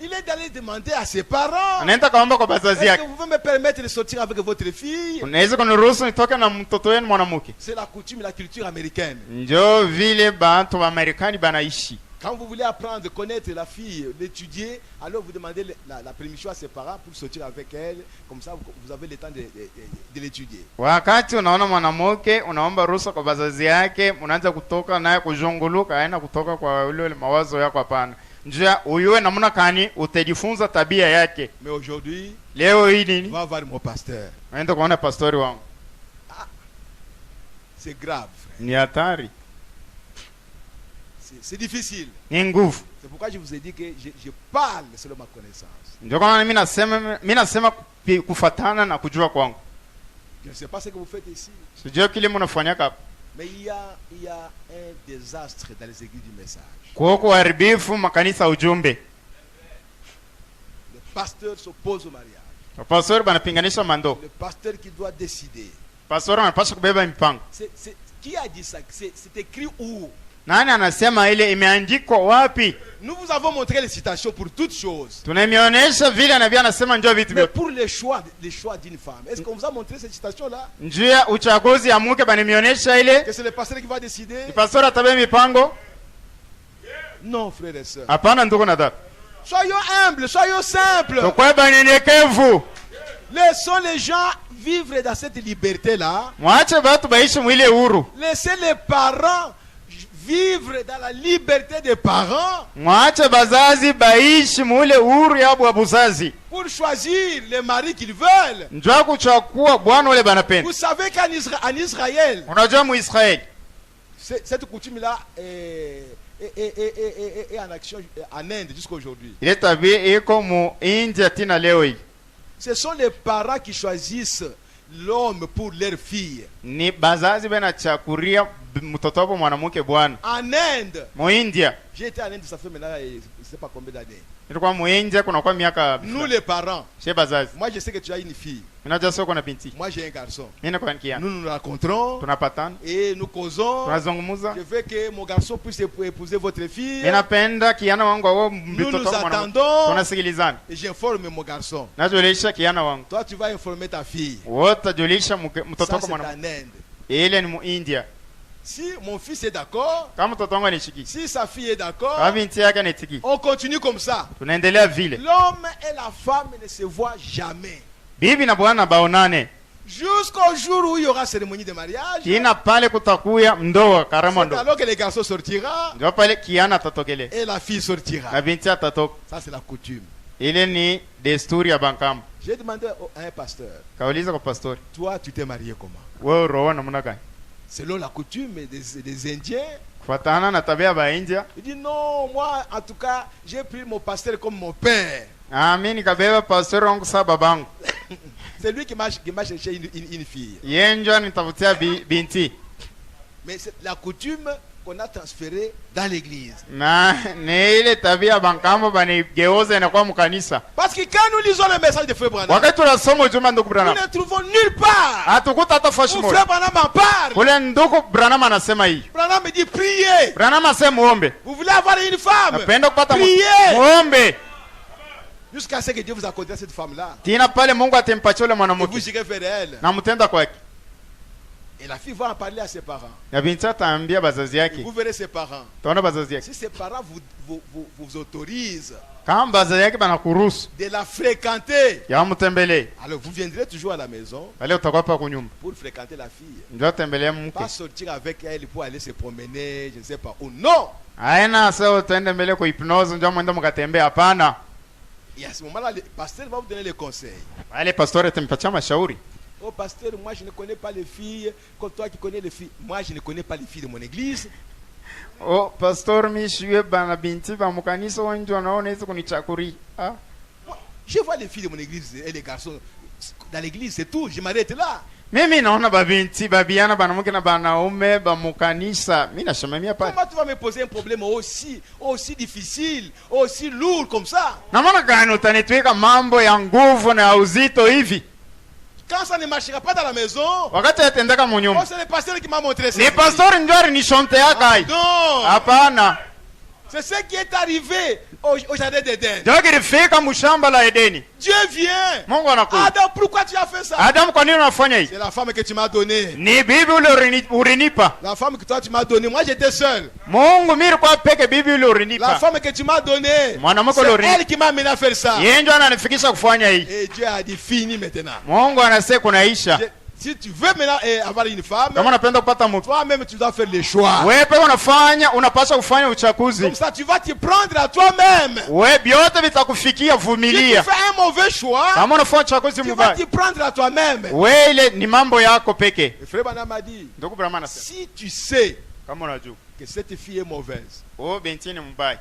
Il est d'aller demander à ses parents. anaenda kaomba kwa bazazi Est-ce que yake, vous pouvez me permettre de sortir avec votre fille? unaweza kuniruhusu nitoke na mtoto wenu mwanamke? C'est la coutume, la culture américaine. Njo vile bantu wa Marekani banaishi. Quand vous voulez apprendre, connaître la fille, l'étudier, alors vous demandez la permission à ses parents pour sortir avec elle. Comme ça, vous avez le temps de l'étudier. Wakati unaona mwanamke unaomba ruhusa kwa bazazi yake, unaanza kutoka naye kuzunguluka, haina kutoka kwa ule mawazo yako, hapana. Njia uyue namna kani utajifunza tabia yake. Mais aujourd'hui, Leo hii nini? va voir mon pasteur. Naenda kuona pastori wangu. C'est grave. Ni hatari, C'est difficile. ni nguvu. C'est pourquoi je vous ai dit que je parle selon ma connaissance. Ndio kwa mimi nasema kufatana na kujua kwangu. Je ne sais pas ce que vous faites ici. Sijui kile mnafanya hapa. Mais il y a un désastre dans les églises du message. Kwa kuharibifu makanisa ujumbe. Les pasteurs s'opposent au mariage. Pastori banapinganisha mando. Le pasteur qui doit décider. Pastori anapaswa kubeba mipango. Qui a dit ça? C'est écrit où? Nani anasema ile imeandikwa wapi? Nous vous avons montré les citations pour toutes choses. Tunamionyesha vile nabii anasema njoo vitu Mais vyote. pour les choix d'une femme, est-ce qu'on vous a montré ces citations-là? Njia uchaguzi ya mke banamionyesha ile. Que c'est le pasteur qui va décider? Ni pastori atabeba mipango? Non, frères et sœurs. Hapana ndugu na dada. Soyons humbles, soyons simples. Tukwe banyenyekevu. Laissons les gens vivre dans cette liberté-là. Mwache watu baishi mwile huru. Laissez les parents vivre dans la liberté des parents. Mwache bazazi baishi mwile huru ya buzazi. Pour choisir les maris qu'ils veulent. Njoo kuchagua bwana wale banapenda. Vous savez qu'en Israël, Unajua mu Israeli cette coutume-là est en action en Inde jusqu'à aujourd'hui. ile tabia iko mu India tina leo hii. Ce sont les parents qui choisissent l'homme pour leur fille. Ni bazazi banachakuria mtoto wao mwanamke bwana. En Inde, Mu India. j'ai été en Inde, ça fait maintenant je ne sais pas combien d'années. Ilikuwa mu India kuna kwa miaka. Nous les parents, Chez bazazi. moi je sais que tu as une fille. Unajua sio kuna binti. Moi j'ai un garçon. Mimi kwa nikia. Nous nous rencontrons Tunapatana. et nous causons. Tunazungumza. Je veux que mon garçon puisse épouser votre fille. Ninapenda kiana wangu wao Nous mtoto nous wangu. attendons Tunasikilizana. et j'informe mon garçon. Najulisha kiana wangu. Toi tu vas informer ta fille. Wote julisha mtoto Ça wako c'est mwanamke. en Inde. Ile ni mu India. Si mon fils est d'accord, Kama mtoto wangu anishiki. si sa fille est d'accord, Kama binti yake anitiki. on continue comme ça. Tunaendelea vile. L'homme et la femme ne se voient jamais. Bibi na bwana baonane. Jusqu'au jour où il y aura cérémonie de mariage. Kina pale kutakuya ndoa, karama C'est ndoa. alors que le garçon sortira Ndio pale kiana atatokele. et la fille sortira. Na binti atatoka. Ça c'est la coutume. Ile ni desturi ya Bankama. J'ai demandé à un pasteur, Kauliza kwa pastori. toi tu t'es marié comment? Wewe roho namna gani? Selon la coutume des Indiens. Kufuatana na tabia ba India. Il dit non, moi en tout cas, j'ai pris mon pasteur comme mon père. Mimi nikabeba pastori wangu sa babangu. C'est lui qui m'a cherché une fille. Yenjo nitafutia binti. Mais c'est la coutume qu'on a transférée dans l'église. Na ni ile tabia Bankama banigeuza inakuwa mkanisa. Parce que quand nous lisons le message de Frère Branham, Wakati tunasoma ujumbe ndugu nous Branham. ne trouvons nulle part Hatukuta hata fashi où moja. Frère Branham en parle. Kule ndugu Branham anasema hii. Branham me dit priez. Branham asema muombe. Vous voulez avoir une femme? Napenda kupata Priez. muombe. Jusqu'à ce que Dieu vous accorde cette femme-là. Tina pale Mungu atampatia ule Et vous mwanamke. irez vers elle. Na mtenda kwake. Et la fille va en parler à ses parents. Na binti ataambia bazazi Et yake. vous verrez ses parents. Taona bazazi yake. Si ses parents vous autorisent Kama bazazi yake banakuruhusu de la fréquenter, ya mtembelee. alors vous viendrez toujours à la maison Wale utakuwa pa kunyumba. pour fréquenter la fille. Ndio tembelee mke. Pas sortir avec elle pour aller se promener, je ne sais pas où. Non! Haina sasa utaenda mbele kwa hypnose ndio mwenda mkatembea, hapana. Et à ce moment-là, le pasteur va vous donner les conseils. Wale pastori atampatia mashauri. Oh pasteur, moi je ne connais pas les filles, comme toi qui connais les filles. Moi je ne connais pas les filles de mon église. Oh, pastor mimi shiwe bana binti ba mkanisa wangu wanaona hizo kunichakuri. Ah. Moi, je vois les filles de mon église et les garçons dans l'église, c'est tout. Je m'arrête là. Mimi naona babinti babiana banamuke na banaume ba mkanisa. Mimi nashimamia pale. Comment tu vas me poser un problème aussi difficile, aussi lourd comme ça? Na maana gani utanitweka mambo ya nguvu na ya uzito hivi? Quand ça ne marchera pas dans la maison, Wakati atendeka mu oh, nyumba. c'est le pasteur qui m'a montré ça. Ni pastori ndio alinishontea kai. Non! Hapana. C'est ce qui est arrivé au jardin d'Éden. ndio kilifika mshamba la Edeni. Dieu vient. Mungu anakuja. Adam, pourquoi tu as fait ça? Adamu, kwa nini unafanya hivi? C'est la femme que tu m'as donnée. Ni bibi ule urinipa. La femme que toi tu m'as donnée. Moi j'étais seul. Mungu mimi nilikuwa peke, bibi ule La urinipa. femme que tu m'as donnée. Mwanamke C'est ule urinipa. elle qui m'a amené à faire ça. Yeye ndio ananifikisha kufanya hii. Et Dieu a dit fini maintenant. Mungu anasema kunaisha. Si tu veux maintenant avoir une femme, Kama unapenda kupata mke, toi-même tu dois faire les choix. wewe pia unapaswa kufanya uchaguzi. Comme ça tu vas te prendre à toi-même. Wewe vyote vitakufikia, Si tu vumilia. fais un mauvais choix, Kama unafanya uchaguzi tu vas mbaya, te prendre à toi-même. wewe ile ni mambo yako peke. Le frère Branham a dit, Ndugu Brahma anasema, si tu sais kama unajua que cette fille est mauvaise binti ni mbaya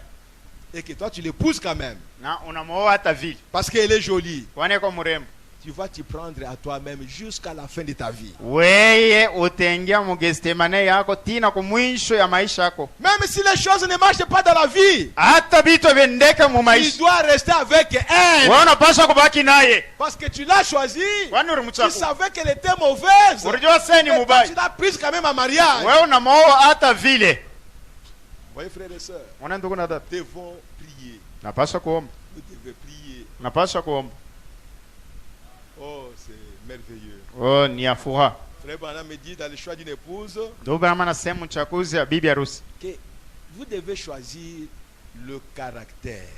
et que toi tu l'épouses quand même na unamuoa hata vile parce qu'elle est jolie, kwani kwa mrembo, tu vas te prendre à toi-même jusqu'à la fin de ta vie. wewe utaingia mugestemane yako tina kumwisho ya maisha yako. Même si les choses ne marchent pas dans la vie, Hata vitu viendeke mu tu maisha, dois rester avec elle wewe unapaswa kubaki naye. parce que tu l'as choisie. Kwani Tu ulimchagua, savais qu'elle était mauvaise. unajua sasa ni Et toi, mubaya, tu l'as prise quand même en mariage. wewe unamuoa hata vile. Voyez frères et sœurs, Mwana ndugu na dada, nous devons prier. napaswa kuomba, Vous devez prier. napaswa kuomba. Oh, c'est merveilleux. Oh, ni ya furaha. Frère Branham me dit dans le choix d'une épouse Ndugu Brahma anasema uchaguzi ya bibi harusi, que vous devez choisir le caractère.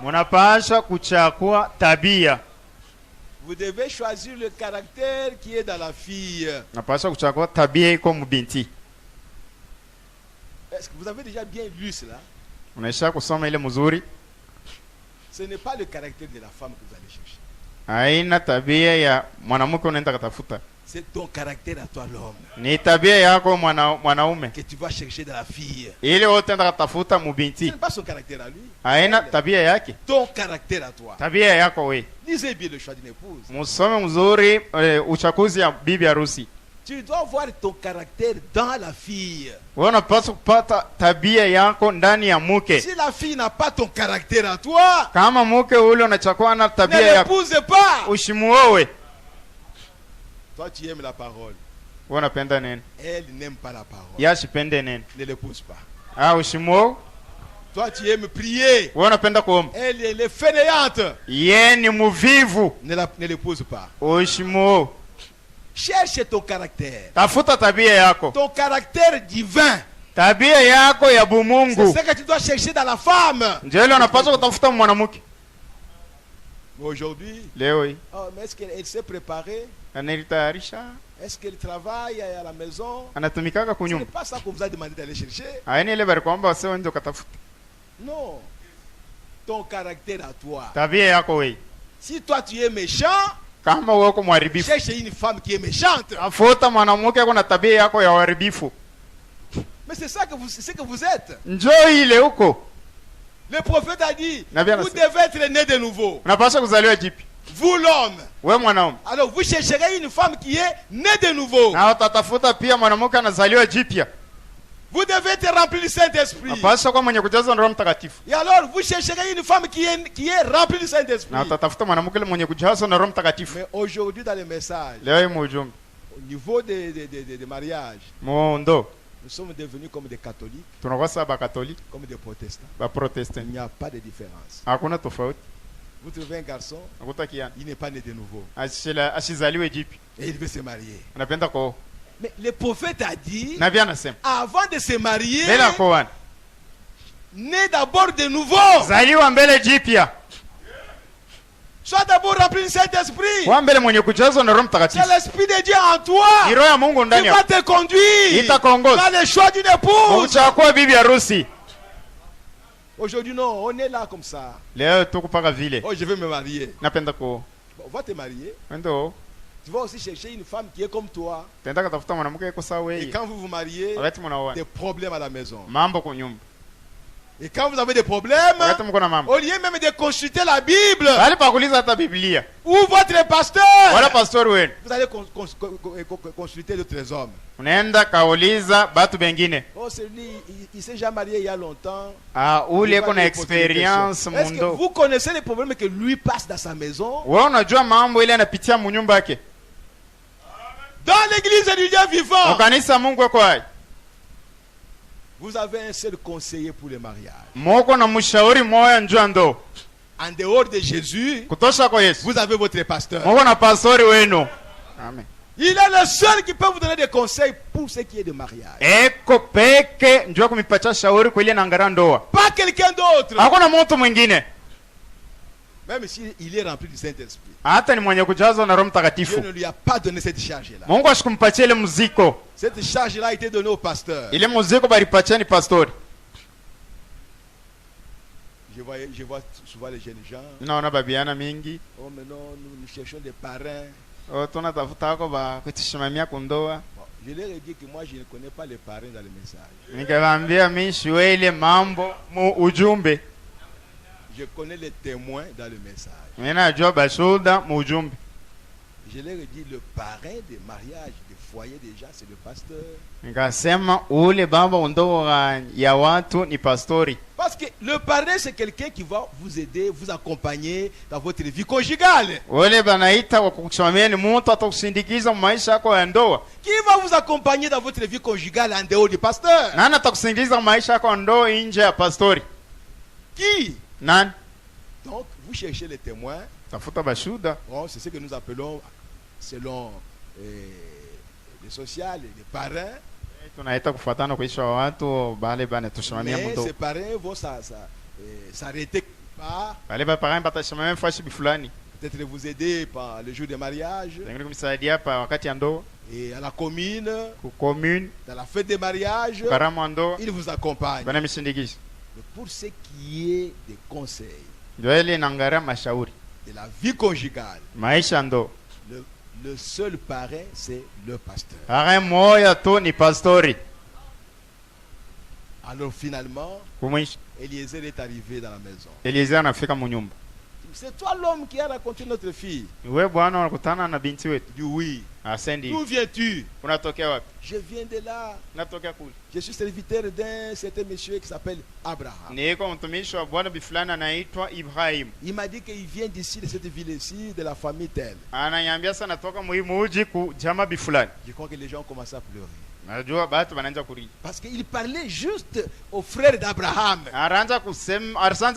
munapaswa kuchagua tabia. Vous devez choisir le caractère qui est dans la fille. Napaswa kuchagua tabia iko mubinti. Est-ce que vous avez déjà bien lu cela? Unaisha kusoma ile mzuri, Ce n'est pas le caractère de la femme que vous allez chercher. haina tabia ya mwanamke unaenda katafuta, C'est ton caractère à toi l'homme ni tabia yako mwanaume que tu vas chercher dans la fille. ile wote enda katafuta Ce mubinti. n'est pas son caractère à lui. Haina tabia yake, Ton caractère à toi. tabia yako we. Lisez bien le choix d'une épouse. Musome mzuri uchaguzi ya bibi harusi. Tu dois voir ton caractère dans la fille. Wewe unapaswa kupata tabia yako ndani ya mke. Si la fille n'a pas ton caractère à toi, Kama mke ule unachukua na ne tabia yako, l'épouse pas. ushimuowe. Toi, tu aimes la parole. Wewe unapenda nini? Elle n'aime pas la parole. Yashipende nini? Ne l'épouse pas. Ushimuowe. Toi, tu aimes prier. Wewe unapenda kuomba. Elle est fainéante. Yeye ni muvivu. Ne l'épouse pas. Ushimuowe. Cherche ton caractère. Tafuta tabia yako. Ton caractère divin. Tabia yako ya bumungu. C'est ce que tu dois chercher dans la femme. Ndio ile unapaswa kutafuta mwanamke. Aujourd'hui, Leo hii oh, mais est-ce qu'elle s'est préparée? anajitayarisha, Est-ce qu'elle travaille à la maison? anatumikaka Ce n'est kunyumba. pas ça qu'on vous a demandé d'aller chercher. Haini ile bari kwamba wase wende ukatafuta. Non. Ton caractère à toi. Tabia yako wewe. Si toi tu es méchant, Kama wewe uko mharibifu, cherche une femme qui est méchante. tafuta mwanamke ako na tabia yako ya uharibifu. Mais c'est ça que vous êtes. Njoo ile huko. Le prophète a dit, Nabii vous anasema, devez être né de nouveau. unapaswa kuzaliwa jipi. Vous l'homme. Wewe mwanaume. Alors vous chercherez une femme qui est née de nouveau. Na utatafuta pia mwanamke anazaliwa jipya. Vous devez être rempli du Saint-Esprit. Unapaswa kuwa mwenye kujazwa na Roho Mtakatifu. Et alors vous chercherez une femme qui est remplie du Saint-Esprit. Na utatafuta mwanamke mwenye kujazwa na Roho Mtakatifu. Mais aujourd'hui dans les messages, Leo hii mujumbe. au niveau des mariages, Mundo. nous sommes devenus comme des catholiques, Tunakuwa saba Katoliki, comme des protestants. ba Protestant. Il n'y a pas de différence. Hakuna tofauti. Vous trouvez un garçon, Nakuta kiana. il n'est pas né de nouveau. Ashizaliwe jipi. Et il veut se marier. Anapenda ko. Mais le prophète a dit, Nabii anasema, avant de se marier, mbele ko wana. né d'abord de nouveau. Zaliwa mbele jipya. Sois d'abord rempli du Saint-Esprit. Kwa mbele mwenye kujazwa na Roho C'est Mtakatifu. l'Esprit de Dieu en toi Ni Roho ya Mungu qui ndani va yako. te conduire Itakuongoza. dans le choix d'une épouse. Kuchagua bibi harusi. Aujourd'hui, non, on est là comme ça. Leo tuko paka vile. Oh, je vais me marier. Napenda ko. Bon, on va te marier. Ndo. Tu vas aussi chercher une femme qui est comme toi. Tenda katafuta mwanamke yuko sawa Et yeye. quand vous vous mariez, Wakati mnaoana. des problèmes à la maison. Mambo kunyumba. Et quand vous avez des problèmes, Wakati mko na mambo. au lieu même de consulter la Bible Bali pa kuuliza hata Biblia. ou votre pasteur, Wala pastori wenu. vous allez consulter d'autres hommes. Unaenda kauliza batu bengine. Oh, celui, il s'est déjà marié il y a longtemps. Ule Il va kuna lui poser des experience questions. Est-ce que mundo. vous connaissez les problèmes que lui passe dans sa maison? Wewe unajua mambo ile anapitia munyumba yake. Dans l'église du Dieu vivant. Kanisa Mungu yuko hai. Vous avez un seul conseiller pour le mariage. Moko na mshauri moya njoo ya ndoa. En dehors de Jésus, Kutosha kwa Yesu. vous avez votre pasteur. Moko na pastori wenu. Amen. Il est le seul qui peut vous donner des conseils pour ce qui est de mariage. Eko peke njoo kumipatia shauri kwa ile naangara ndoa. Pas quelqu'un d'autre. Hakuna mtu mwingine. Même s'il est rempli du Saint-Esprit. Hata ni mwenye kujazwa na Roho Dieu Mtakatifu. ne lui a pas donné cette charge-là. Mungu ashikumpatia ile muziko. Cette charge-là a été donnée au pasteur. Ile muziko balipatia ni pastori. Je vois souvent les jeunes gens. Naona babiana mingi. Oh, mais non, nous cherchons des parrains. Tunatafuta wako ba kutusimamia kundoa. Bon, je leur ai dit que moi, je ne connais pas les parrains dans le message. Nikawaambia mimi siwe ile mambo mu ujumbe. Je connais les témoins dans le message. Mimi najua bashuhuda mu ujumbe. Je leur ai dit le parrain des mariages, des foyers déjà, c'est le pasteur. Nikasema ule baba undoa ya watu ni pastori. Parce que le parrain, c'est quelqu'un qui va vous aider, vous accompagner dans votre vie conjugale. Ule banaita wa kukusimamia ni mtu atakusindikiza maisha yako ya ndoa. Qui va vous accompagner dans votre vie conjugale en dehors du pasteur? Nani atakusindikiza maisha yako ya ndoa nje ya pastori? Qui? Nani? Donc, vous cherchez les témoins. Tafuta bashuda. Bon, c'est ce que nous appelons, selon les sociales, les parrains. Tunaita kufuatana kuisha watu bale bana tusimamia Mais mtu. ces parrains vont s'arrêter pas. Bale ba parents batasimamia fashi bifulani. Peut-être vous aider par le jour des mariages. Pengine kumsaidia pa wakati ya ndoa, Et à la commune, ku commune, dans la fête des mariages, karamu ya ndoa, ils vous accompagnent. bana misindikiza. Mais pour ce qui est des conseils, Ndio ile inaangalia mashauri. de la vie conjugale, Maisha ya ndoa. le seul parrain, c'est le pasteur. Hare moya tu ni pastori. Alors finalement, Kumwisha Eliezer est arrivé dans la maison. Eliezer anafika munyumba. C'est toi l'homme qui a raconté notre fille. Wewe bwana unakutana na binti wetu. Il dit oui. Asendi. D'où viens-tu? Unatokea wapi? Je viens de là. Natokea kule. Je suis serviteur d'un certain monsieur qui s'appelle Abraham. Niko mtumishi wa Bwana bifulani anaitwa Ibrahim. Il m'a dit qu'il vient d'ici, de cette ville-ci, de la famille telle. Ananiambia sana natoka muhimu uji ku jama bifulani. Je crois que les gens ont commencé à pleurer. Najua batu wanaanza kulia. Parce qu'il parlait juste aux frères d'Abraham. Araanza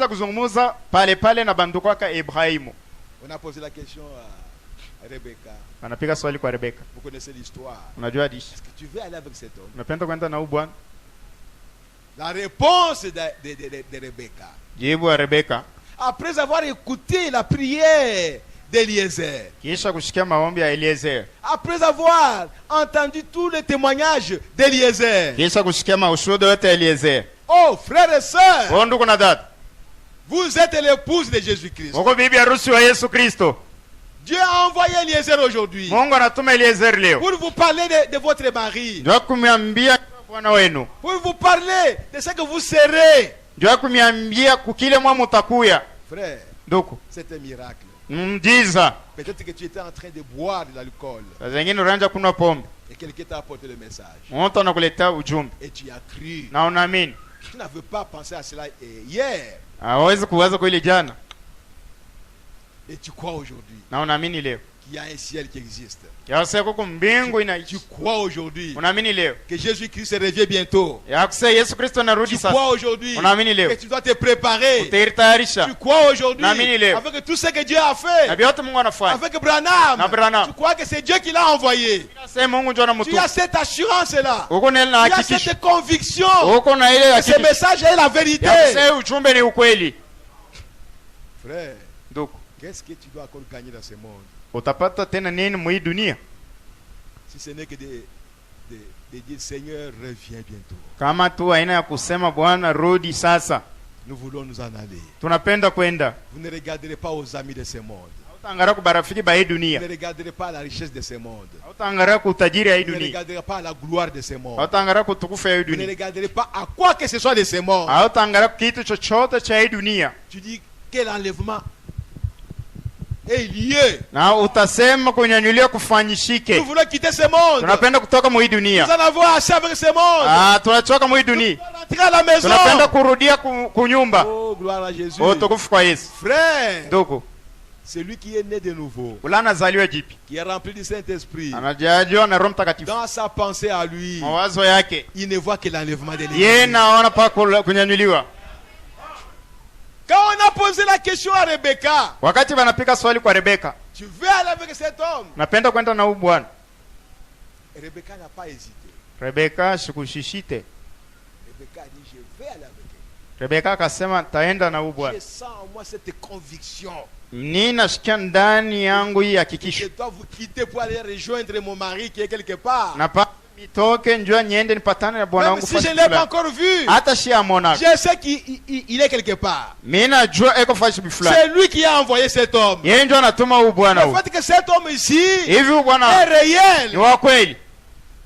kuzungumza pale pale na banduku wake Ibrahimu. On a posé la question à Rebecca. Anapiga swali kwa Rebeka. Vous connaissez l'histoire. Unajua dishi. Est-ce que tu veux aller avec cet homme? Unapenda kwenda na huyu bwana? La réponse de Rebecca. Jibu ya Rebeka. Après avoir écouté la prière d'Eliezer, Kisha kushikia maombi ya Eliezer. après avoir entendu tous les témoignages d'Eliezer, Kisha kushikia maushuhuda yote ya Eliezer. oh frères et sœurs, Wewe ndugu na dada, vous êtes l'épouse de Jésus-Christ. uko bibi harusi wa Yesu Kristo. Dieu a envoyé Eliezer aujourd'hui Mungu anatuma Eliezer leo. pour vous parler de votre mari, Ndio kumiambia bwana wenu. pour vous parler de ce que vous serez. Ndio kumiambia kukile mwa mutakuya. Frère, Ndugu, c'est un miracle. mjiza. Peut-être que tu étais en train de boire de l'alcool Saa zingine unaanza kunywa pombe. et quelqu'un t'a apporté le message. Mtu anakuletea ujumbe Et tu as cru. na unaamini. Tu n'avais pas pensé à cela hier. Hawezi kuwaza kwa ile jana Et tu crois aujourd'hui na unaamini leo. qu'il y a un ciel qui existe. Kiasi kuko mbingu Tu inaishi. crois aujourd'hui Unaamini leo. que Jésus-Christ revient bientôt. Ya kusema Yesu Kristo anarudi Tu sasa. crois aujourd'hui Unaamini leo. que tu dois te préparer. Utaitayarisha. Tu crois aujourd'hui Naamini leo. avec tout ce que Dieu a fait. Na vyote Mungu anafanya. Avec Branham. Na Branham. Tu crois que c'est Dieu qui l'a envoyé. Sema Mungu ndio Tu anamtuma. as cette assurance-là. Uko na ile Tu as hakikisho. cette conviction Uko na ile que ce hakikisho. message est la vérité. Ya kusema ujumbe ni ukweli. Frère, Ndugu, qu'est-ce que tu dois encore gagner dans ce monde utapata tena nini mwa hii dunia si ce n'est que de dire Seigneur, reviens bientôt. kama tu aina ya kusema Bwana rudi sasa? Nous voulons nous en aller. Tunapenda kwenda. Vous ne regarderez pas aux amis de ce monde. Hautaangalia ku barafiki ba hii Vous dunia. ne regarderez pas à la richesse de ce monde. Hautaangalia ku utajiri ya hii Vous ne dunia. regarderez pas à la gloire de ce monde. Hautaangalia ku utukufu ya hii Vous ne dunia. regarderez pas à quoi que ce soit de ce monde. Hautaangalia kitu chochote cha hii dunia. Tu dis quel enlèvement est lié. Na utasema kunyanyulia kufanyishike. Nous voulons quitter ce monde. Tunapenda kutoka mwa hii dunia. Nous en avons assez avec ce monde. Tunachoka mwa hii dunia. Nous voulons rentrer à la maison. Tunapenda kurudia kunyumba. Oh, gloire à Jésus. Utukufu kwa Yesu. Frère, Ndugu, Celui qui est né de nouveau, ule anazaliwa jipi, qui est rempli du Saint-Esprit, anajaliwa na Roho Mtakatifu, dans sa pensée à lui, mawazo yake il ne voit que l'enlèvement de yeye l'Église. naona pa kunyanyuliwa. Quand on a posé la question à Rebecca, Wakati wanapika swali kwa Rebeka, tu veux aller avec cet homme? napenda kwenda na huyu bwana. Rebecca n'a pas hésité. Rebeka sikushishite. Rebecca a dit, je vais aller avec elle. Rebeka akasema taenda na huyu bwana. Je sens en moi cette conviction. Ninasikia ndani yangu hii Je hakikisho. dois vous quitter pour aller rejoindre mon mari qui est quelque part. Napa nitoke njua niende nipatane na bwana Même wangu si je ne fasi l'ai pas fulani. encore vu, Hata shi amona. je sais qu'il est quelque part. Mimi najua eko fasi fulani. C'est lui qui a envoyé cet homme. Yeye ndio anatuma huyu bwana Le huyu. fait que cet homme ici Hivi huyu est bwana ni réel. wa kweli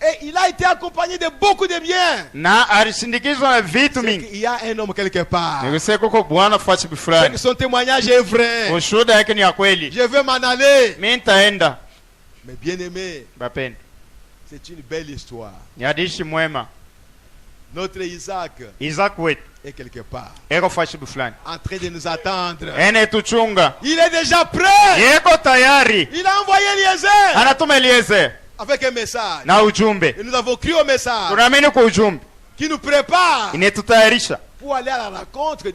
Et il a été accompagné de beaucoup de biens. na alisindikizwa na vitu C'est mingi. qu'il y a un homme quelque part. Nikisema kuko bwana fasi C'est que fulani. son témoignage est vrai. Ushuhuda yake ni ya kweli. Je veux m'en aller. Mimi nitaenda. Mais bien aimé, Bapenda. c'est une belle histoire. Ni hadithi mwema. Notre Isaac Isaac wetu est quelque part eko fasi fulani. en train de nous attendre. Ene tuchunga. Il est déjà prêt. Yeko tayari. Il a envoyé Eliezer Anatuma Eliezer avec un message. na ujumbe. Et nous avons cru au message Tunaamini kwa ujumbe. qui nous prépare Inetutayarisha. pour aller à la rencontre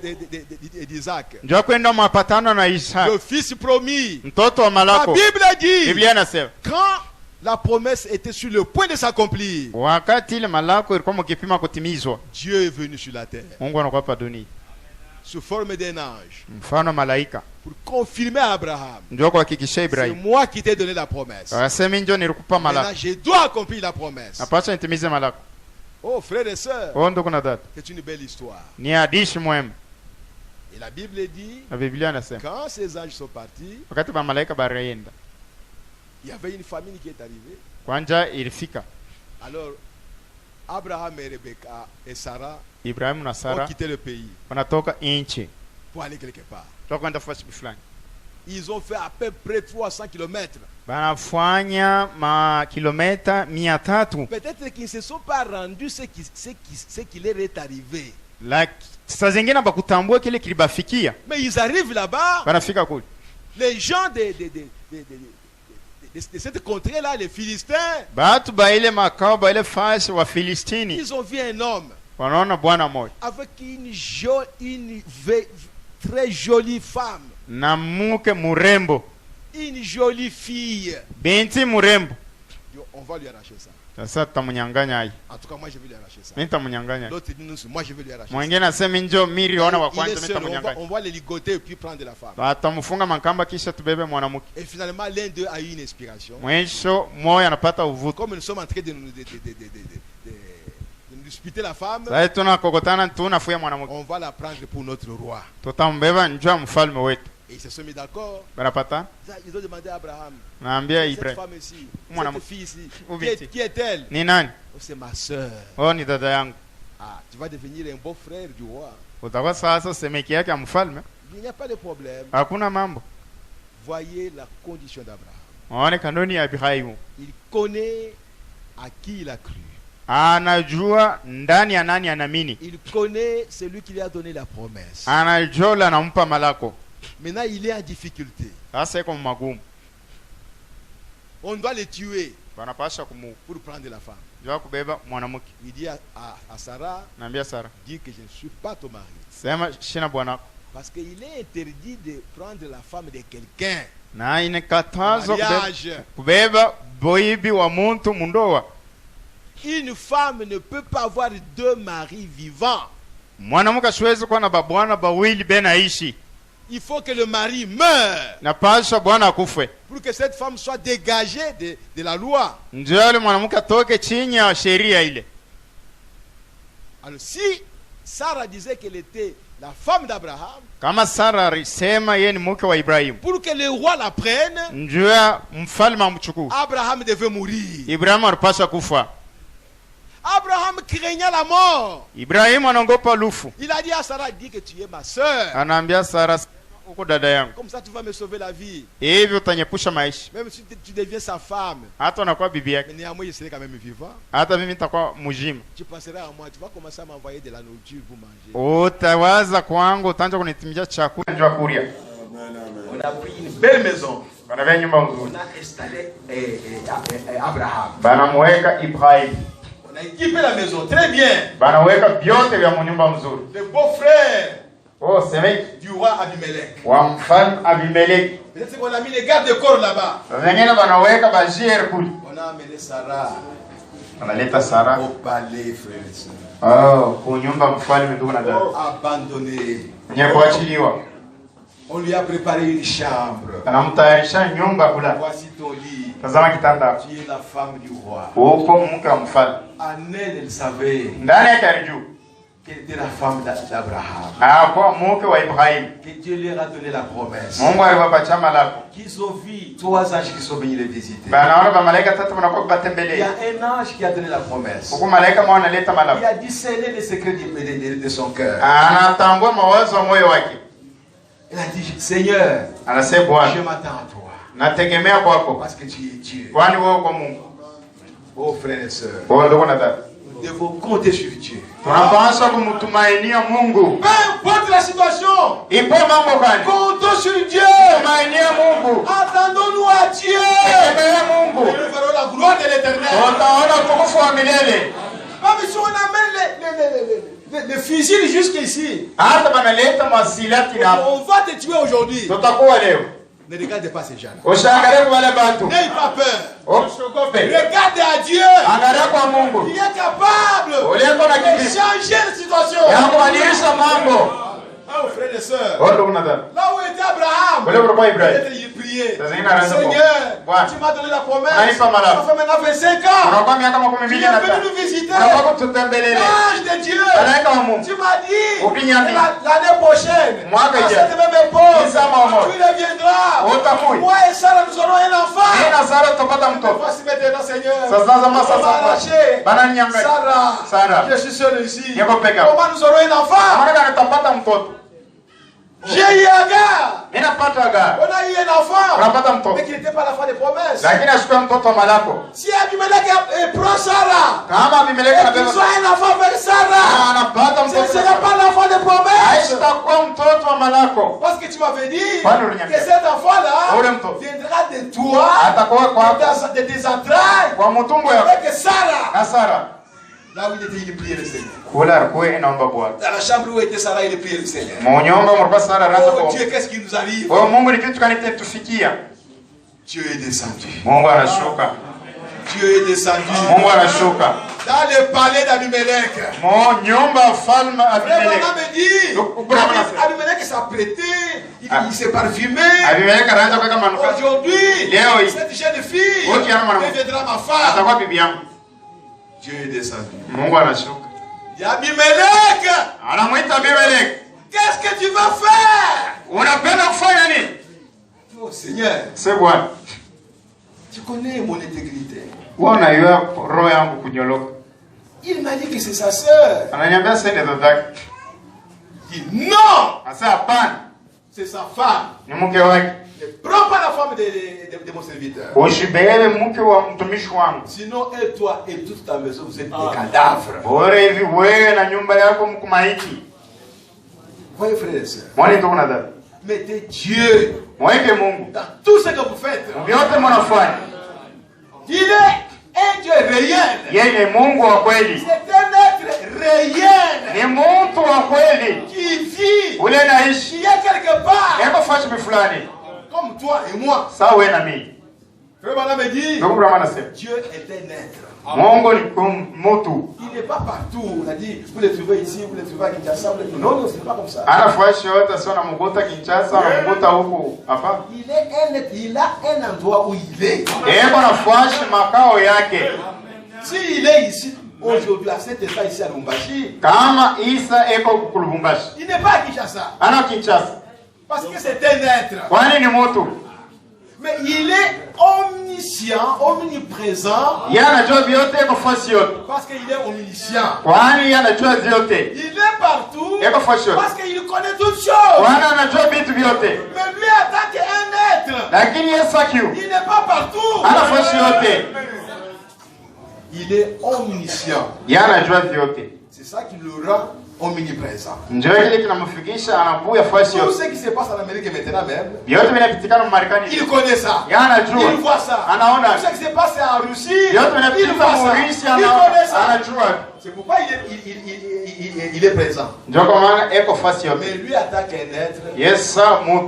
d'Isaac, Njoo kwenda mapatano na Isaac. le fils promis. Mtoto wa La Malako. Bible dit, Biblia inasema quand la promesse était sur le point de s'accomplir, wakati ile Malako ilikuwa mkipima kutimizwa, Dieu est venu sur la terre Mungu anakuwa hapa dunia sous forme d'un ange mfano malaika, pour confirmer à Abraham, ndio kuhakikisha c'est Ibrahim. moi qui t'ai donné la promesse. Akasema ndio nilikupa Maintenant, Malako, je dois accomplir la promesse. napaswa nitimize Malako. Oh, frères et sœurs, Oh, ndugu na dada, c'est une belle histoire. ni hadithi mwema. Et la Bible dit, Na Biblia inasema quand ces anges sont partis, wakati ba malaika baraenda, il y avait une famine qui est arrivée. kwanja ilifika Alors, Abraham et Rebecca et Sarah Ibrahim na ont Sara quitté le pays wanatoka nchi pour aller quelque part. tokwenda fasi fulani, Ils ont fait à peu près 300 kilomètres. banafanya makilometa 300. Peut-être qu'ils ne se sont pas rendus ce qui leur est arrivé. Saa zingine bakutambua kile kilibafikia, Mais ils arrivent là-bas, banafika kule les gens de cette contrée-là, les Philistins, batu ba ile makao ba ile fasi wa Filistini ils ont vu un homme wanaona bwana mmoja avec une très jolie femme, na mke murembo, une jolie fille. binti murembo. On va lui arracher ça. Sasa tutamunyang'anya hii, En tout cas, moi je vais lui arracher ça. mimi nitamunyang'anya. L'autre dit non, moi je vais lui arracher ça. Mwingine asema njoo miri ona wa Il est kwanza, mimi seul, on nitamunyang'anya. va les ligoter et puis prendre la femme. Batamfunga makamba kisha tubebe mwanamke. Et finalement, l'un d'eux a eu une inspiration. Mwisho moyo anapata uvuto. Comme nous sommes en train de nous disputer la femme, Sasa tunakokotana tunafuya mwanamke, on va la prendre pour notre roi. tutambeba njoo mfalme wetu. Et ils se sont mis d'accord. Banapata Ils ont demandé à Abraham, naambia cette Ibrahim, femme ici, Mon cette fille ici, Où qui vit-il? est-elle? ni nani? Oh, c'est ma soeur. Oh, ni dada yangu. Ah, tu vas devenir un beau frère du roi. Utakuwa sasa semeki yake ya mfalme. Il n'y a pas de problème. Hakuna mambo. Voyez la condition d'Abraham. Waone kanuni ya Ibrahimu. Il connaît à qui il a cru. Anajua ndani ya nani anaamini. Il connaît celui qui lui a donné la promesse. Anajua la anampa Malako. Maintenant, il est en difficulté. Sasa iko magumu. On doit le tuer Wanapasha kumu. pour prendre la femme. Jua kubeba mwanamke. Il dit à Sarah, Naambia Sara, dis que je ne suis pas ton mari. sema shina bwanako. Parce qu'il est interdit de prendre la femme de quelqu'un. Na inakatazwa Mariage. kubeba boibi wa muntu mundoa. Une femme ne peut pas avoir deux maris vivants. Mwanamke asiwezi kuwa na babwana bawili benaishi. Il faut que le mari meure Napasha bwana akufe. pour que cette femme soit dégagée de la loi. Ndio yule mwanamke atoke chini ya sheria ile. Alors si Sarah disait qu'elle était la femme d'Abraham, Kama Sara alisema yeye ni mke wa Ibrahim, pour que le roi la prenne, ndio mfalme amchukue. Abraham devait mourir. Ibrahim alipaswa kufa. Abraham craignait la mort. Ibrahim anaogopa lufu. Il a dit à Sarah, dis que tu es ma soeur. Anaambia Sara, uko dada yangu, Comme ça tu vas me sauver la vie. hivi utanyepusha maisha. Même si tu deviens sa femme. Hata unakuwa bibi yake, Mais néanmoins, je serai quand même vivant. hata mimi nitakuwa mjima. Tu penseras à moi, tu vas commencer à m'envoyer de la nourriture pour manger. Utawaza kwangu, utaanza kunitumisha chakula njoo kulia. Amen, amen. On a pris une belle maison. Banavea nyumba On nzuri. a installé Abraham. Banamweka Ibrahim. On a équipé la maison très bien. Banaweka vyote vya nyumba nzuri. Le beau-frère Oh, c'est du roi Abimelech. wa mfalme Abimeleki. Peut-être qu'on a mis les gardes de corps là-bas. Wengine banaweka bajier kuli. On a amené Sarah Analeta Sara. au palais, frère et soeur. Oh, kunyumba mfalme ndugu na dada. Abandonné. Nye kuachiliwa. On lui a préparé une chambre. Anamtayarisha nyumba kula. Voici ton lit. Tazama kitanda. Tu es la femme du roi. Uko mke wa mfalme. Annelle, elle savait Ndani yake alijua. qu'elle était la femme d'Abraham. Hakuwa mke wa Ibrahim. Que Dieu leur a donné la promesse. Mungu aliwapatia malako. Qu'ils ont vu 3 anges qui sont venus les visiter. Banaona ba malaika tatu wanakuwa Il y a batembelea. un ange qui a donné la promesse. Huko malaika mwana analeta Il malako. a discerné les secrets de son cœur. Anatambua mawazo ya moyo wake. Il a dit, Seigneur, Anasema je Bwana, m'attends à toi. nategemea kwako. Parce que tu es Dieu. Kwani wewe uko Mungu. Oh frères et sœurs, Kwa ndugu na dada. nous devons compter sur Dieu. Tunapaswa kumtumainia Mungu. Peu importe la situation, Ipo mambo gani? comptons sur Dieu. Tumainia Mungu. Attendons-nous à Dieu. Tegemea Et Mungu. nous verrons la gloire de l'éternel. Utaona utukufu wa milele. Même si on amène les fusils jusqu'ici, Hata banaleta masilati na on va te tuer aujourd'hui. tutakuwa leo. Ne regarde pas ces gens. Ushangalie kwa wale bantu. N'aie pas peur. Usiogope. Regarde à Dieu. Angalia kwa Mungu. Il est capable Uliyeko na de kipi? changer la situation. Ya kubadilisha mambo. Oh frères et sœurs, Oh ndugu na dada. là où était Abraham, Ule ulikuwa Ibrahim. peut-être il priait. Sasa ina anaanza Seigneur, Bwana. tu m'as donné la promesse. Unanipa malako. Ça fait maintenant 25 ans. Unakuwa miaka Tu 12 es na venu tano. nous visiter. Unakuwa kututembelele. L'ange de Dieu. Malaika wa Mungu. Tu m'as dit Ukiniambia. l'année prochaine, Mwaka à ijayo. cette même époque, Kisa mama. tu reviendras. Utakuja. Moi et Sarah, nous aurons un enfant. Mimi na Sara tutapata mtoto. Voici maintenant, Seigneur. Sasa zama On va sasa. arracher Bananiambia. Sarah. Sarah. Je suis seul ici. Niko peke yangu. Comment nous aurons un enfant? Maana nitapata mtoto. J'ai eu Agar. Mimi napata Agar. On a eu un enfant. Unapata Mais mtoto. qui n'était pas la fin des promesses. Lakini ashukua mtoto wa malako. Si Abimelech prend Sarah, Kama Abimeleki et anabeba qu'ils ont un enfant avec Sarah, anapata ce ne mtoto. sera pas l'enfant des promesses. Haitakuwa mtoto wa malako. Parce que tu m'avais dit Kwani uliniambia? que cet enfant-là Ule mtoto. viendra de toi, Atakuwa kwako de tes entrailles, kwa mtumbo yako. avec Sarah. Na Sara. Là où il était, il priait le Seigneur. Kula alikuwa inaomba Bwana. Dans la chambre où était Sarah, il priait le Seigneur. Munyomba mlikuwa Sara anaanza Oh kuomba. Dieu, qu'est-ce qui nous arrive? Kwa hiyo Mungu ni kitu gani tufikia? Dieu est descendu. Mungu anashuka. Dieu est descendu Mungu anashuka. dans le palais d'Abimelech. Mo nyumba ya falme Frère Abimeleki. Branham me dit, Abimelech s'apprêtait, il s'est parfumé. Abimeleki anaanza kuweka manukato. Aujourd'hui, Leo hii. cette jeune fille Wote yana mwanamke. deviendra ma femme. Atakuwa bibi yangu. Dieu est descendu. Mungu anashuka. Il y a Abimelech. Anamuita Abimeleki. Qu'est-ce que tu vas faire? Unapenda kufanya nini? Oh Seigneur, C'est Bwana. tu connais mon intégrité. Wewe unaiwa roho yangu kunyoloka. Il m'a dit que c'est sa sœur. Ananiambia sende dadake. Il dit non, Asa hapana. c'est sa femme. Ni mke wake. Ne prends pas la femme de mon serviteur. Ushibele mke wa mtumishi wangu. Sinon, et toi et toute ta maison, vous êtes des cadavres. Bora hivi wewe na nyumba yako mkumaiki. Voyez, frères et sœurs, Mwani ndugu na dada. mettez Dieu Mweke Mungu. dans tout ce que vous faites. Vyote mnafanya. Il est un Dieu réel. Yeye ni Mungu wa kweli. C'est un être réel Ni mtu wa kweli. qui vit, Ule naishi. qui est quelque part, Hebu fashi fulani. comme toi et moi. Sawa wewe na mimi. Frère Branham me dit, Ndugu Brahma anasema. Dieu est un être. Mungu ni mtu. Il n'est pas partout. On a dit, vous le trouvez ici, vous le trouvez à Kinshasa. Non, non, ce n'est pas comme ça. Anafuashi yote sio na mgota Kinshasa na mgota huku. Hapa. Il est un être. Il a un endroit où il est. Yeye anafuashi makao yake. S'il est ici, aujourd'hui, à cet état ici à Lumbashi, Kama Isa eko kulubumbashi. il n'est pas à Kinshasa. Ana Kinshasa. Parce que c'est un être. Kwani ni mtu. Mais il est omniscient, omniprésent. Yeye anajua vyote eko fasi yote. Parce qu'il est omniscient. Kwani yeye anajua vyote. Il est partout. Eko fasi yote. Parce qu'il connaît toutes choses. Kwani anajua vitu vyote. Mais lui, en tant qu'un être, Lakini Yesu akiu. il n'est pas partout. Ana fasi yote. Il est omniscient. Yeye anajua vyote. C'est ça qui le rend omniprésent. Njoo kile kinamfikisha anakuya fasi Tout yote. ce qui se passe en Amérique maintenant même, Yote vinapitikana Marekani. il connaît ça. Yanajua. Il voit ça. Anaona. Tout ce qui se passe en Russie, Yote il vinapitikana voit ça. Maurice Il connaît ça. anajua. C'est pourquoi il est présent. Njoo kwa maana eko fasi yote. Mais lui attaque un être. Yesa mu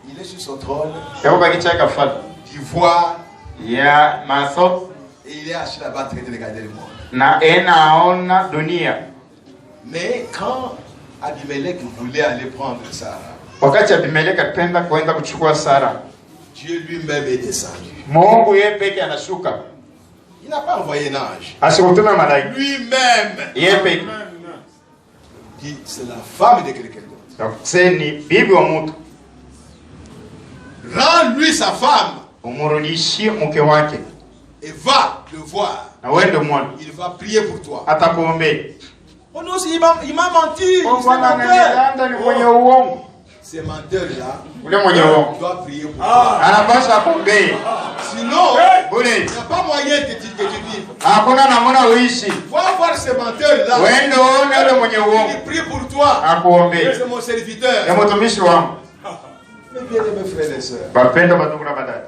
Il est sur son trône yako bakicha kafala. d'ivoire Ya maso et il est assis là-bas en train de regarder le monde. na enaona dunia. Mais quand Abimelech voulait aller prendre Sarah, Wakati Abimeleki alipenda kwenda kuchukua Sara, Dieu lui-même est descendu. Mungu yeye peke anashuka. Il n'a pas envoyé un ange. Asikutuma malaika. Lui-même Yeye peke. dit c'est la femme de quelqu'un d'autre. Donc c'est ni bibi wa mtu. Rends-lui sa femme Umurudishie mke wake. et va le voir. Na wende mwana. Il va prier pour toi. Atakuombea. Oh non, il m'a menti. Kwa C'est Bwana menteur. ananiganda ni mwenye uongo. Ces menteurs-là Ule mwenye uongo. doivent prier pour toi. Anapaswa kuombea. Sinon, Bure. il n'y a pas moyen que tu vives. Hakuna namna uishi. Va voir ces menteurs-là. Wende uone ule mwenye uongo. Il prie pour toi. Akuombea. C'est mon serviteur. Ya mtumishi wangu. Mes bien-aimés frères et sœurs, Bapenda bandugu na badala.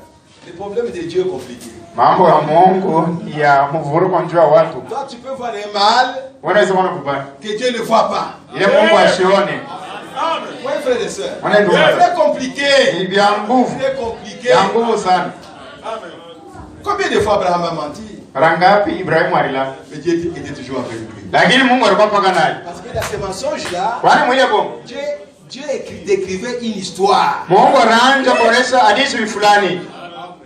le problème de Dieu est compliqué. Mambo ya Mungu ya mvuruko njua watu. Toi, tu peux voir un mal Wanaweza kuona kubaya. que Dieu ne voit pas. Ile Mungu asione. Oui, frères et sœurs. Wana ndugu. C'est très compliqué. Ni vya nguvu. Très compliqué. Ya nguvu sana. Combien de fois Abraham a menti? Rangapi Ibrahimu alila. Mais Dieu était toujours avec lui. Lakini Mungu alikuwa paka naye. Parce que dans ces mensonges-là, Kwani mwenye bongo. Dieu décrivait une histoire. Mungu anaanza kuonesha hadithi fulani.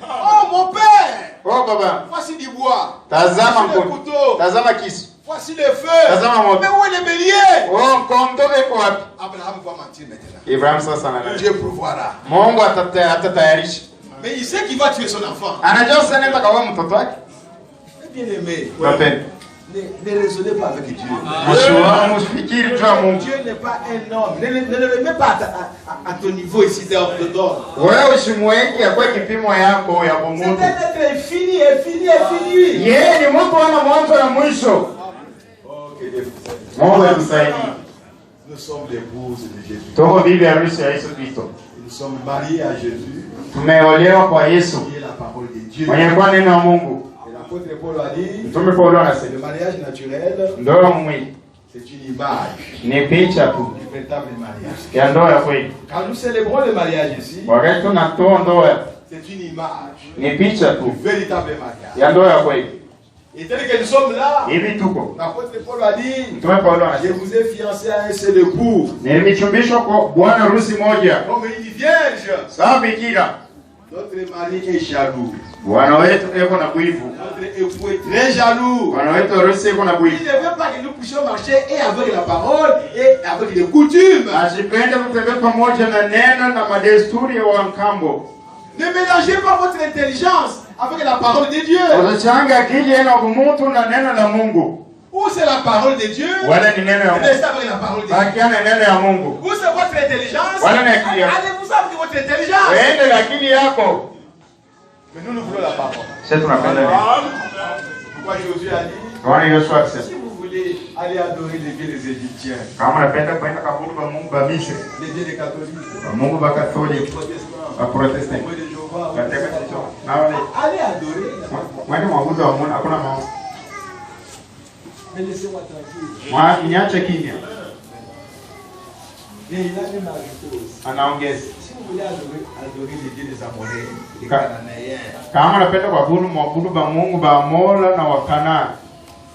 Oh mon père, Oh baba, voici du bois. tazama Voici le mkono. couteau. Tazama kisu. Voici le feu. Tazama moto. Mais où est le bélier? Oh kondo iko wapi? Abraham va mentir maintenant. Ibrahim sasa anana. Dieu pourvoira. Mungu atatayarisha. Mais il sait qu'il va tuer son enfant. Anajua sana nenda kwa mtoto wake. Bien aimé, Wapenda. ne raisonnez pas avec Dieu. Msifikiri tu ya Mungu. Dieu n'est pas un homme. Ne le mets pas à ton niveau ici d'homme. Wewe usimweke kwa kipimo yako ya C'est Mungu. un être infini. Yeye ni Mungu ana mwanzo na mwisho. Mungu atusaidie. Nous sommes l'épouse de Jésus. Tuko bibi harusi ya Yesu Kristo. Nous sommes mariés à Jésus. Tumeolewa kwa Yesu. Qui est la parole de Dieu. Mwenye kwa neno la Mungu. Et l'apôtre Paul a dit, Mtume Paulo c'est anasema le mariage naturel, ndoa mwili c'est une image ni picha tu du véritable mariage. ya ndoa ya kweli. Quand nous célébrons le mariage ici, Wakati tunatoa ndoa c'est une image ni picha du tu véritable mariage. ya ndoa ya kweli. Et tel que nous sommes là, Hivi tuko. l'apôtre Paul a dit, Mtume Paulo je anasema vous ai fiancé à un seul époux, nilichumbishwa kwa bwana harusi moja. comme une vierge. Sawa bikira. Notre mari est jaloux. Bwana wetu eko na wivu. Notre époux est très jaloux. Bwana wetu harusi eko na Il wivu. ne veut pas que nous puissions marcher et avec la parole et avec les coutumes. Asipende kutembea pamoja na neno na madesturi ya Wankambo. Ne mélangez pas votre intelligence avec la parole de Dieu. Usachanga akili yenu kumutu na neno la Mungu. Ou c'est la parole de Dieu, Wala ni neno ya Mungu. restez avec la parole de Dieu. Bakiana neno ya Mungu. Ou c'est votre intelligence, Wala ni akili yako. allez-vous avec votre intelligence. Weende na akili yako. Mais nous voulons la parole. Sisi tunapenda nini? Pourquoi Josué a dit, Bwana Yesu akisema, si vous voulez aller adorer les dieux des Égyptiens, kama unapenda kwenda kabudu ba Mungu ba Misri, les dieux des catholiques, ba Mungu ba les Katoliki, protestants, ba Protestant, les de Jéhovah, ba Tekaticho, na wale allez adorer. mwende mwabudu wa Mungu, hakuna mambo. Mais laissez-moi tranquille. Niache kimya. Et il a même ajouté aussi, Anaongeza, si vous voulez adorer les dieux des Amoréens, les Cananéens, kama unapenda kuabudu mwabudu ba Mungu ba Mola na Wakana,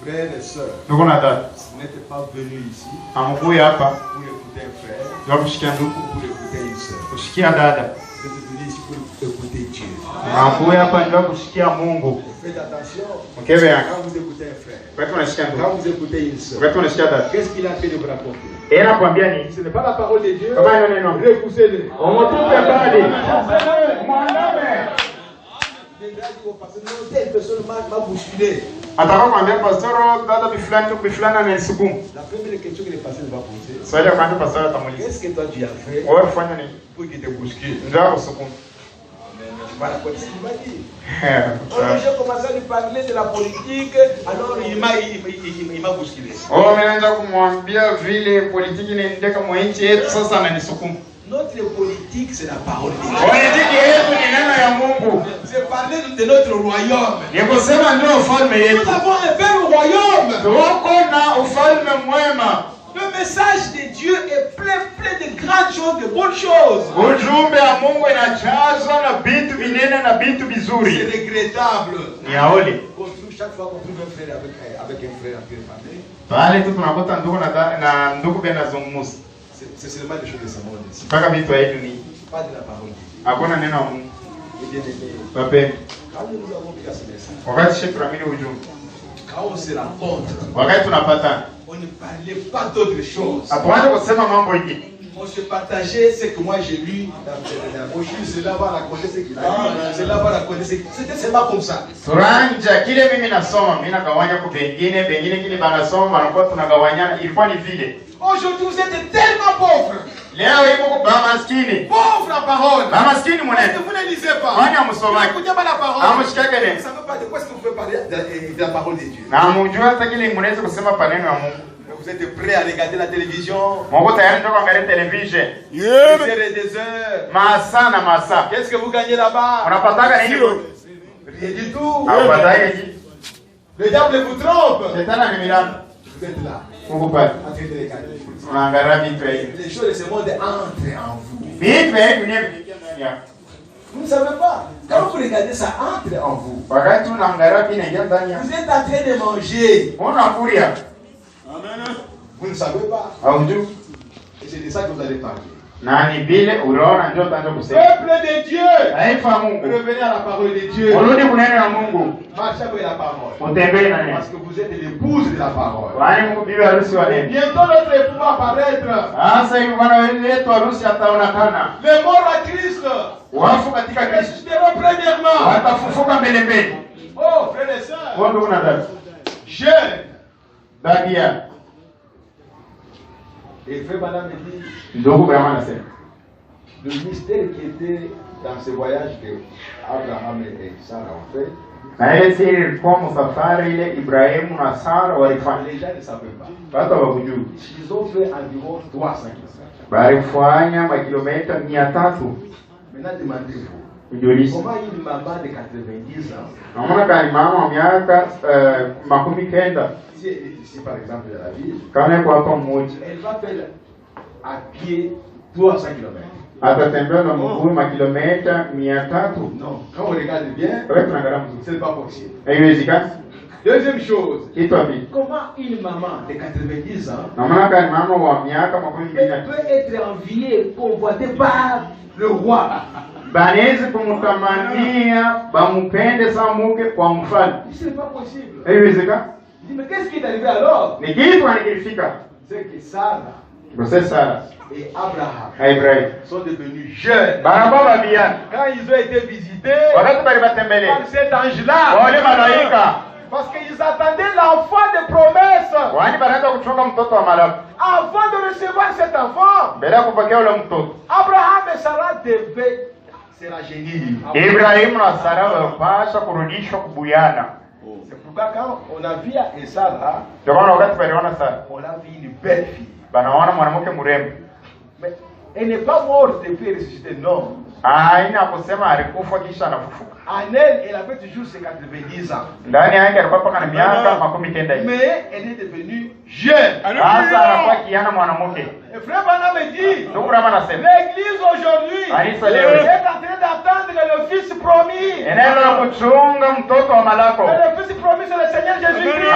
frères et sœurs, ndugu na dada, vous n'êtes pas venus ici amkuye hapa pour écouter un frère, ndio kushikia ndugu, pour écouter une sœur. kushikia dada. Vous êtes venus ici pour écouter Dieu. Amkuye hapa ndio kushikia Mungu. Faites attention. Mkebe yangu. Quand vous écoutez un frère, Wewe unashikia ndugu. quand vous écoutez une sœur, Wewe unashikia dada. qu'est-ce qu'il a fait de vous rapporter? Yeye anakuambia nini? Ce n'est pas la parole de Dieu. Kama neno neno. Repoussez-le. Umutupe mbali. Mwandame. Telle personne m'a bousculé. Ataka kwambia pastor dada bifulani tu bifulani ananisukumu. La première question que le pasteur va poser, Swali kwanza pastor atamuuliza. qu'est-ce que toi tu as fait Wewe ufanya nini? pour qu'il te bouscule? Ndio usukumu. Voilà ce qu'il m'a dit. Quand j'ai commencé à lui parler de la politique, alors il m'a bousculé. Notre politique, c'est la parole de Dieu. C'est parler de notre royaume. Nous avons un bel royaume. Le message de Dieu est plein de grandes choses, de bonnes choses. C'est regrettable. Chaque fois qu'on trouve un frère avec un frère en train de parler, c'est seulement des choses de ce monde ici. Pas de la parole de Dieu. Quand nous avons pris ce message, quand on se rencontre, on ne parlait pas d'autre chose. On se partageait ce que moi j'ai lu dans la brochure. C'est là-bas la connaître ce qu'il a dit. C'est là-bas la connaître ce qu'il a dit. C'était seulement comme ça. Aujourd'hui vous êtes tellement pauvres. Pauvres en parole. Parce que vous ne lisez pas. Vous n'écoutez pas la parole. Vous ne savez pas de quoi est-ce que vous pouvez parler de la parole de Dieu. Vous êtes prêts à regarder la télévision? Des heures et des heures. Qu'est-ce que vous gagnez là-bas? Rien du tout. Le diable vous trompe. Vous êtes là. En train de regarder. Les choses de ce monde entrent en vous. Vous ne savez pas. Quand vous regardez ça, entre en vous. Vous êtes en train de manger. Vous ne savez pas. Et c'est de ça que vous allez parler. Peuple de Dieu, revenez à la parole de Dieu. Marchez avec la parole. Parce que vous êtes l'épouse de la parole. Bientôt notre époux va apparaître. Les morts à Christ ressusciteront premièrement. Oh, frères et sœurs, jeunes. Et frère Madame me dit, le mystère qui était dans ce voyage que Abraham et Sarah ont fait, les gens ne savaient pas. Ils ont fait environ 300 kilomètres. Maintenant demandez-vous, comment une maman de 90 ans, si elle est ici par exemple de la ville, elle va faire à pied 300 kilomètres. Non, quand on regarde bien, ce n'est pas possible. Deuxième chose, comment une maman de 90 ans peut être enviée, convoitée par le roi? Banezi kumutamania bamupende sana muke kwa mfalme. C'est pas possible. Haiwezekani. Mais qu'est-ce qui est arrivé alors? Ni kitu anikifika. C'est que Sarah et Abraham sont devenus jeunes. Quand ils ont été visités par cet ange-là, parce qu'ils attendaient l'enfant de promesse. Avant de recevoir cet enfant, Abraham et Sarah devaient se rajeunir. C'est pourquoi quand on a vu Sarah, on a vu une belle fille. Mais elle n'est pas morte depuis ressuscité, non. En elle, elle avait toujours ses 90 ans. Mais elle est devenue jeune. Et frère Bana me dit, l'église aujourd'hui est en train d'attendre le fils promis. Et le fils promis, c'est le Seigneur Jésus-Christ.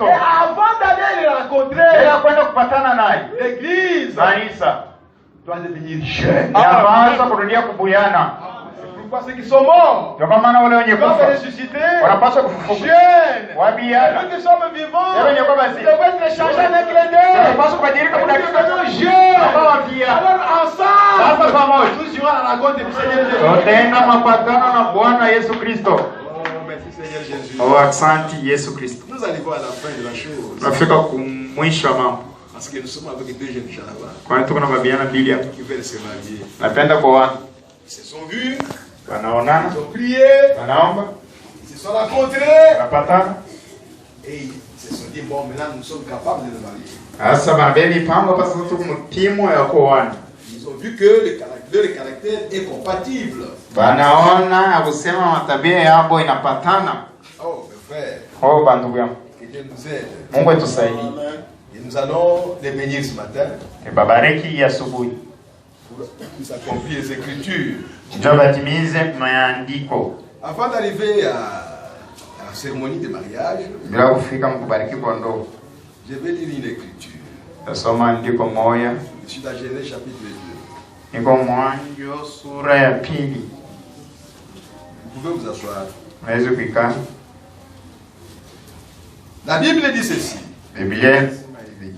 Et avant d'aller le rencontrer, l'église doit devenir jeune. Parce qu'ils sont morts, ils doivent ressusciter jeunes. Nous qui sommes vivants, nous devons être changés avec les deux. Jeunes. Alors ensemble, nous irons à la rencontre du Seigneur Jésus. Oh, merci Seigneur Jésus. Nous arrivons à la fin de la chose. Parce que nous sommes avec deux jeunes gens là-bas qui veulent se marier. Ils se sont vus. Wanaonana. Ils ont prié. Wanaomba. Ils se sont rencontrés. Wanapatana. Et ils se sont dit, bon, maintenant nous sommes capables de nous marier. Sasa babeli pango basi tuko mtimu ya kuoana. Ils ont vu que le caractère est compatible. Wanaona akusema matabia yao inapatana. Oh, mes frères. Oh, bandugu yangu. Que Dieu nous aide. Mungu atusaidie. Et nous allons les bénir ce matin. Babariki asubuhi. Pour accomplir les Écritures. Ndio batimize maandiko. Avant d'arriver à la cérémonie de mariage, Bila kufika mkubariki kwa ndoa. je vais lire une écriture. Tasoma andiko moja. Je suis dans Genèse chapitre 2. Niko Mwanzo sura ya pili. Vous pouvez vous asseoir. Unaweza kukaa. La Bible dit ceci. Biblia.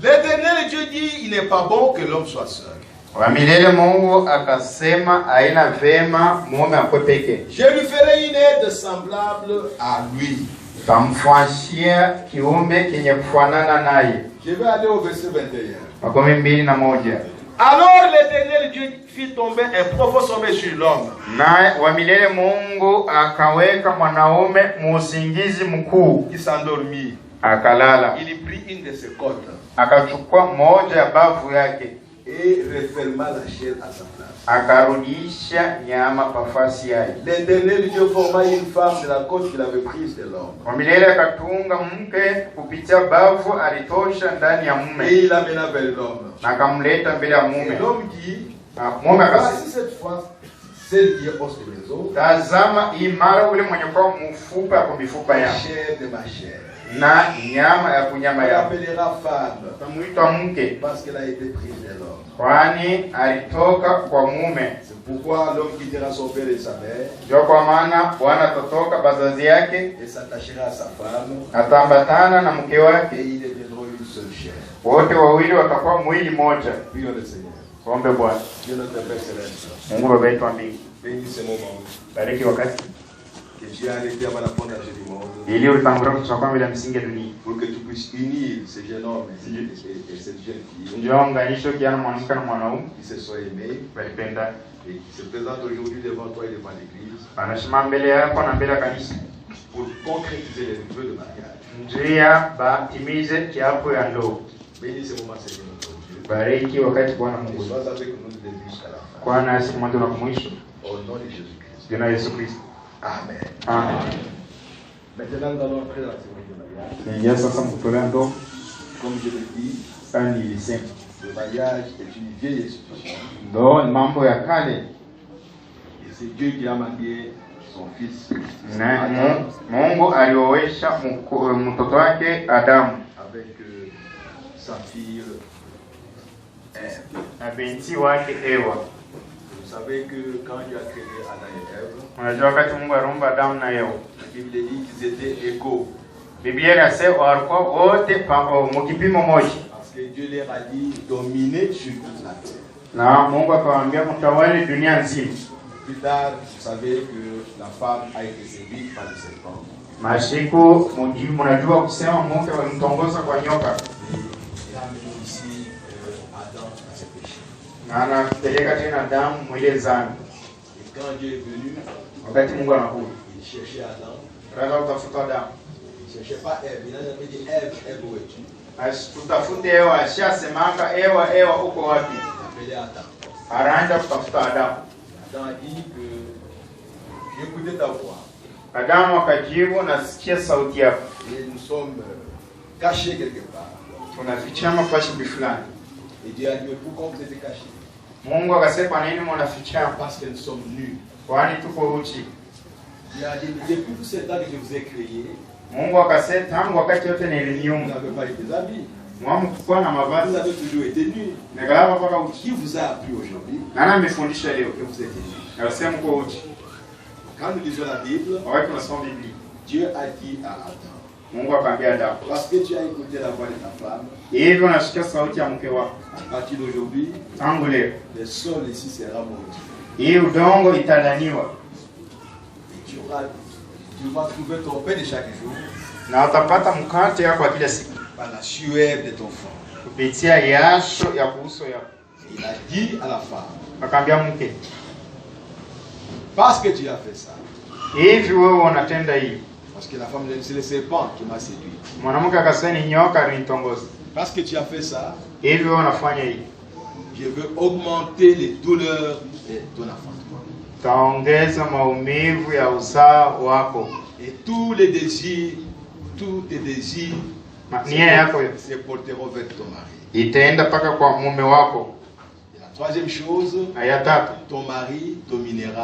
L'Éternel Dieu dit, il n'est pas bon que l'homme soit seul. Wa milele Mungu akasema haina vema mume akwe peke. Je lui ferai une aide semblable à lui. Tamfanyia kiumbe kenye kufanana naye. Je vais aller au verset 21. Makumi mbili na moja. Alors l'Éternel Dieu fit tomber un profond sommeil sur l'homme. Naye wa milele Mungu akaweka mwanaume muusingizi mkuu. Il s'endormit. Akalala. Il prit une de ses côtes. Akachukua moja ya bavu yake. Et referma la chair à sa place. Akarudisha nyama pafasi yake. L'Éternel Dieu forma une femme de la côte qu'il avait prise de l'homme. Wa milele akatunga mke kupitia bavu alitosha ndani ya mume. Et il l'amena vers l'homme. Akamleta mbele ya mume. Et l'homme dit, Mume akasema, voici cette fois celle qui est os de mes os, tazama imara ule mwenye kwa mfupa kwa mifupa la yake chair de ma chair. na nyama ya kunyama On yake. l'appellera femme Tamuita mke parce qu'elle a été prise de l'homme. kwani alitoka kwa mume. C'est pourquoi l'homme quittera son père et sa mère Ndio kwa maana Bwana atatoka bazazi yake, et s'attachera à sa femme atambatana na mke et wake, ils deviendront une seule chair. wote wawili watakuwa mwili moja. Prions le Seigneur. Ombe Bwana. Dieu notre Père céleste. Mungu Baba yetu wa mbinguni, Bénis ce moment bariki wakati que tu as arrêté avant la fondation du monde ili ulitangulia kutoka bila msingi ya dunia. pour que tu puisses unir ce jeune homme et cette jeune fille Ndio unganisho kiana mwanamke na mwanaume qui se sont aimés walipenda, et qui se présentent aujourd'hui devant toi et devant l'Église wanashima mbele yako na mbele ya kanisa, pour concrétiser les vœux de mariage. njia batimize kiapo ya ndoa. Bénis ce moment, Seigneur notre Dieu. Bariki wakati Bwana Et Mungu, sois avec nous de début jusqu'à la fin. kwa nasi mwanzo na mwisho. Au nom de Jésus-Christ. Jina la Yesu Kristo. Amen. Amen. Maintenant, nous allons entrer dans la cérémonie de mariage. Ingia sasa mkutolea ndoa. Comme je l'ai dit, Sasa nilisema le mariage est une vieille institution. ndoa ni mambo ya kale, Et c'est Dieu qui a marié son fils na Adam Mungu aliowesha mtoto wake Adamu avec sa fille Ève. na binti wake Ewa. Vous savez que quand Dieu a créé Adam et Ève, Unajua wakati Mungu aliumba Adamu na Ewa, la Bible dit qu'ils étaient égaux. Biblia inasema walikuwa wote mkipimo moja, Parce que Dieu leur a dit dominer sur toute la terre. na Mungu akawaambia mtawale dunia nzima. Plus tard, vous savez que la femme a été séduite par le serpent. Masiku mnajua kusema mke walimtongoza kwa nyoka Et a amené ici Adam à ses péchés. na anapeleka tena Adamu mwile zambi. Et quand Dieu est venu, Wakati Mungu anakuja il cherchait Adam. kaza utafuta Adamu, Il ne cherchait pas Ève. Il n'a jamais dit Ève, Ève, où es-tu? tutafute Ewa, ashasemanga Ewa uko wapi? Il appelait Adam. Anaanza kutafuta Adamu. Adam a dit que j'écoutais ta voix. Adamu akajibu, nasikia sauti yako. Et nous sommes cachés quelque part. Tunafichama kwa shibi fulani. Et Dieu a dit, mais pourquoi vous êtes cachés? Mungu akasema, kwa nini mnafichama? Parce que nous sommes nus. Kwani tuko uchi. Dieu a dit, depuis tout ce temps que je vous ai créé, Mungu akasema, tangu wakati yote vous niliniumba, n'avez pas été habillés. mwamkuwa na Vous mavazi, avez toujours été nus. nikalala mpaka uchi. Qui vous a appris aujourd'hui Nani amefundisha leo? que vous êtes nus? Akasema mko uchi. Quand nous lisons la Bible, Wakati tunasoma Biblia, Dieu a dit à Adam, Mungu akamwambia Adamu, parce que tu as écouté la voix de ta femme, hivyo unasikia sauti ya mke wako. à partir d'aujourd'hui, Tangu leo le sol ici sera maudit. hii udongo italaniwa Et tu vas trouver ton pain de chaque jour na utapata mkate yako wa kila siku par la sueur de ton front. kupitia yasho ya kuuso yako. Il a dit à la femme, Akamwambia mke, Parce que tu as fait ça. Hivi wewe unatenda hii. Parce que la femme, c'est le serpent qui m'a séduit. Mwanamke akasema ni nyoka alinitongoza. Parce que tu as fait ça. Hivi wewe unafanya hii. Je veux augmenter les douleurs de ton enfantement. Taongeza maumivu ya uzaa wako. Et tous les désirs, tous tes désirs se porteront vers ton mari. Itaenda paka kwa mume wako. Et la troisième chose, Aya tatu. ton mari dominera